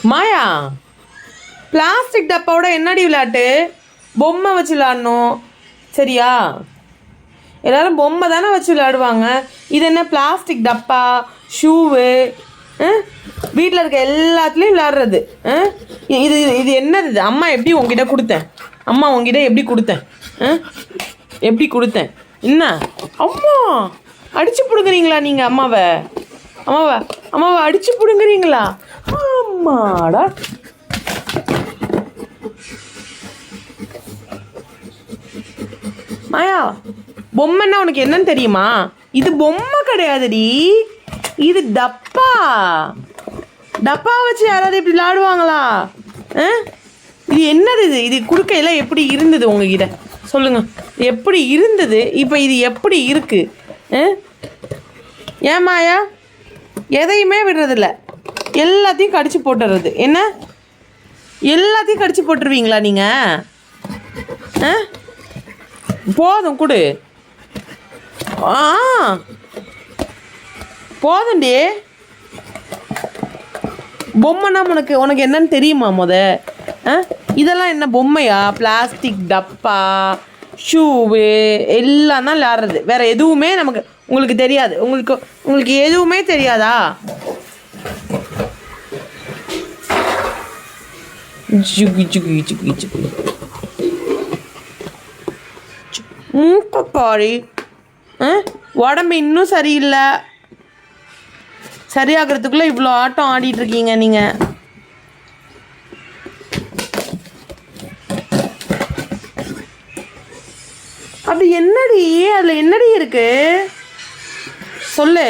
மாயா, plastic டப்பாவோட என்னடி விளையாட்டு? பொம்மை வச்சு விளையாடணும் சரியா? எல்லாரும் பொம்மை தானே வச்சு விளையாடுவாங்க. இது என்ன பிளாஸ்டிக் டப்பா, ஷூவு, வீட்டில் இருக்க எல்லாத்துலேயும் விளையாடுறது. இது இது என்னது? அம்மா எப்படி உங்ககிட்ட கொடுத்தேன்? அம்மா உங்ககிட்ட எப்படி கொடுத்தேன்? எப்படி கொடுத்தேன்? என்ன அம்மா அடிச்சு பிடுங்குறீங்களா நீங்கள்? அம்மாவை அம்மாவை அம்மாவை அடிச்சு பிடுங்குறீங்களா? ஆமாடா. மாயா, பொம்மைன்னா உனக்கு என்னன்னு தெரியுமா? இது பொம்மை கிடையாதுடி, இது டப்பா. டப்பா வச்சு யாராவது இப்படி விளையாடுவாங்களா? இது என்னது? இது குடுக்கையில் எப்படி இருந்தது உங்ககிட்ட சொல்லுங்க? எப்படி இருந்தது? இப்போ இது எப்படி இருக்கு? ஏன் மாயா எதையுமே விடுறதில்ல, எல்லாத்தையும் கடிச்சு போட்டுறது. என்ன எல்லாத்தையும் கடிச்சு போட்டுருவீங்களா நீங்கள்? போதும் கொடு. போதும்டி. பொம்மைனா உனக்கு என்னன்னு தெரியுமா? இதெல்லாம் என்ன பொம்மையா? பிளாஸ்டிக் டப்பா, ஷூவு எல்லாம் தான் விளையாடுறது. வேற எதுவுமே உங்களுக்கு தெரியாது. உங்களுக்கு எதுவுமே தெரியாதா? மூக்கக்காரி, உடம்பு இன்னும் சரியில்லை. சரியாகிறதுக்குள்ளே இவ்வளோ ஆட்டம் ஆடிட்டு இருக்கீங்க நீங்கள். அப்படி என்னடி? அதில் என்னடி இருக்கு சொல்லு.